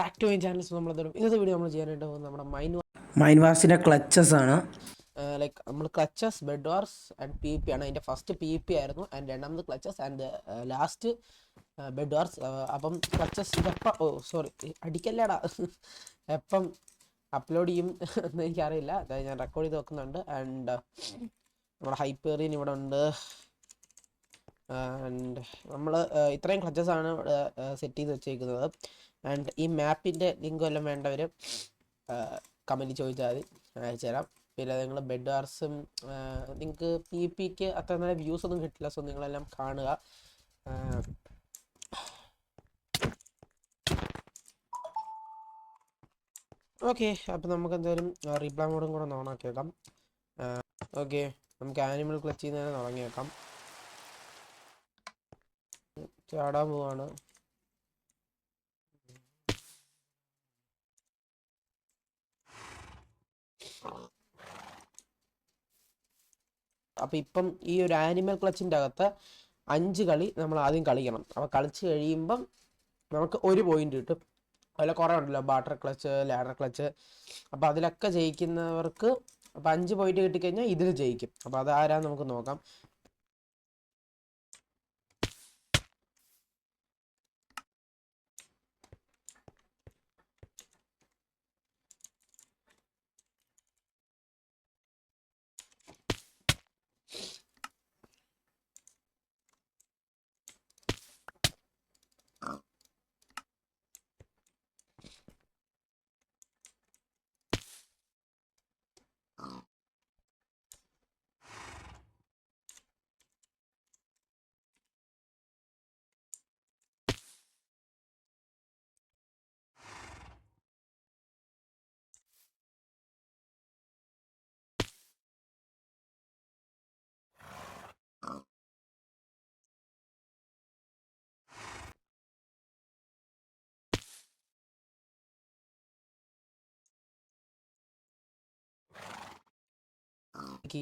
Back to my channel. ഇന്നത്തെ video നമ്മൾ ചെയ്യാനായിട്ട് പോകുന്നത് നമ്മുടെ മൈൻവാസിൻ്റെ ക്ലച്ചസ് ആണ്. ലൈക്ക് നമ്മൾ clutches, bed wars and P P ആണ്. അതിൻ്റെ ഫസ്റ്റ് പി പി ആയിരുന്നു ആൻഡ് രണ്ടാമത് clutches and last bed wars. അപ്പം ക്ലച്ചസ് ഇതെപ്പം അടിക്കല്ലേടാ എപ്പം അപ്ലോഡ് ചെയ്യും എന്ന് എനിക്കറിയില്ല. അതായത് ഞാൻ റെക്കോർഡ് ചെയ്ത് വെക്കുന്നുണ്ട്. ആൻഡ് നമ്മുടെ ഹൈപ്പേറിയൻ ഇവിടെ ഉണ്ട്. ആൻഡ് നമ്മൾ ഇത്രയും ക്ലച്ചസാണ് ഇവിടെ സെറ്റ് ചെയ്ത് വെച്ചേക്കുന്നത്. ആൻഡ് ഈ മാപ്പിൻ്റെ ലിങ്ക് വല്ലതും വേണ്ടവർ കമൻറ്റ് ചോദിച്ചാൽ മതി, അയച്ചു തരാം. പിന്നെ നിങ്ങൾ ബെഡ് വാർസും നിങ്ങൾക്ക് പി പിക്ക് അത്ര നല്ല വ്യൂസ് ഒന്നും കിട്ടില്ല. സോ നിങ്ങളെല്ലാം കാണുക. ഓക്കെ, അപ്പോൾ നമുക്ക് എന്തായാലും റീപ്ലൈ മോഡും കൂടെ ഒന്ന് ഓണാക്കി വെക്കാം. ഓക്കെ, നമുക്ക് ആനിമൽ ക്ലച്ച് ചെയ്യുന്നതിനെ തുടങ്ങി വെക്കാം. ചാടാൻ പോവാണ്. അപ്പം ഇപ്പം ഈ ഒരു ആനിമൽ ക്ലച്ചിൻ്റെ അകത്ത് 5 കളി നമ്മൾ ആദ്യം കളിക്കണം. അപ്പോൾ കളിച്ച് കഴിയുമ്പം നമുക്ക് 1 പോയിന്റ് കിട്ടും. അതിൽ കുറേ ഉണ്ടല്ലോ, ബാട്ടർ ക്ലച്ച്, ലാഡർ ക്ലച്ച്. അപ്പോൾ അതിലൊക്കെ ജയിക്കുന്നവർക്ക് അപ്പോൾ 5 പോയിന്റ് കിട്ടിക്കഴിഞ്ഞാൽ ഇതിൽ ജയിക്കും. അപ്പോൾ അതാരാന്ന് നമുക്ക് നോക്കാം.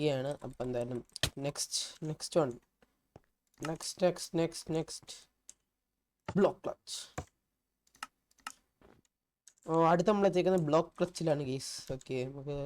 ാണ് അപ്പം എന്തായാലും നെക്സ്റ്റ് ബ്ലോക്ക് ക്ലച്ച്. അടുത്ത നമ്മൾ എത്തിക്കുന്നത് ബ്ലോക്ക് ക്ലച്ചിലാണ് ഗെയ്സ്. ഓക്കെ, നമുക്ക്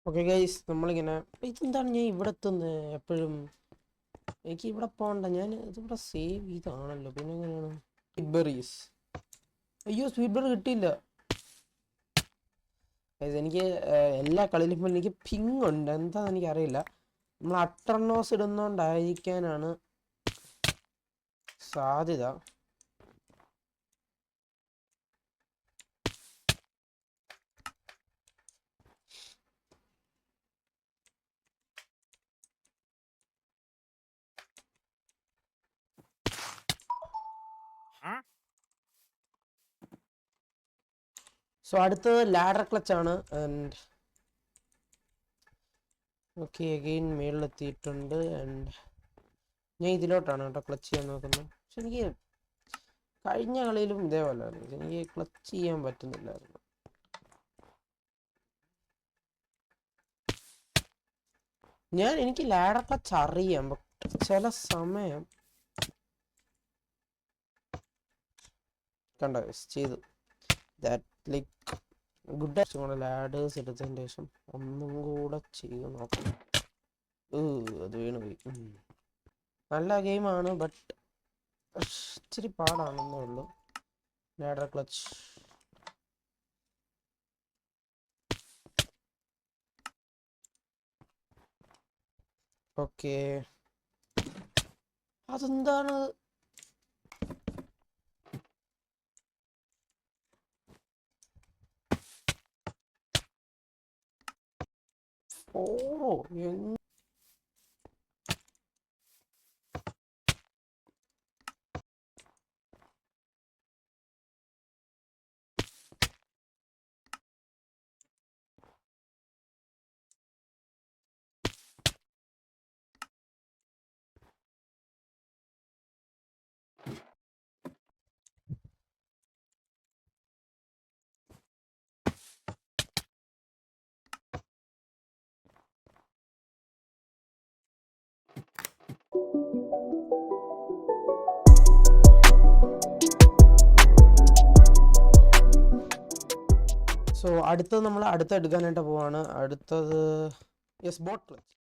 ഓക്കെ ഗൈസ്, നമ്മളിങ്ങനെ ഇതെന്താണ് ഞാൻ ഇവിടെ എത്തുന്നത് എപ്പോഴും? എനിക്ക് ഇവിടെ പോകണ്ട, ഞാൻ ഇതിവിടെ സേവ് ചെയ്താണല്ലോ. പിന്നെ എങ്ങനെയാണ് സ്വീറ്റ്ബെറീസ്? അയ്യോ, സ്വീറ്റ്ബെറി കിട്ടിയില്ല. എനിക്ക് എല്ലാ കളിയിലും എനിക്ക് പിങ് ഉണ്ട്, എന്താണെന്ന് എനിക്കറിയില്ല. നമ്മൾ അട്ടർനോസ് ഇടുന്നോണ്ടായിരിക്കാനാണ് സാധ്യത. സോ അടുത്തത് ലാഡർ ക്ലച്ച് ആണ്. ആൻഡ് ഓക്കെ, അഗെയിൻ മേളിലെത്തിയിട്ടുണ്ട്. ആൻഡ് ഞാൻ ഇതിലോട്ടാണ് കേട്ടോ ക്ലച്ച് ചെയ്യാൻ നോക്കുന്നത്. പക്ഷെ എനിക്ക് കഴിഞ്ഞ കളിയിലും ഇതേപോലെ എനിക്ക് ക്ലച്ച് ചെയ്യാൻ പറ്റുന്നില്ലായിരുന്നു. എനിക്ക് ലാഡർ ക്ലച്ച് അറിയാം, ചില സമയം കണ്ടോ ചെയ്തു ലൈക്ക് ഗുഡ്. കൂടെ ലാഡേഴ്സ് എടുത്തതിന് ശേഷം ഒന്നും കൂടെ ചെയ്ത് നോക്കണം. അത് വീണ് പോയി. നല്ല ഗെയിമാണ്, ബട്ട് ഇച്ചിരി പാടാണെന്നേ ഉള്ളൂ ലാഡർ ക്ലച്ച്. ഓക്കെ, അതെന്താണ്? ഓ സോ അടുത്തത് നമ്മൾ എടുക്കാനായിട്ട് പോവാണ്. അടുത്തത് യെസ് ബോട്ട് ക്ലച്ച്.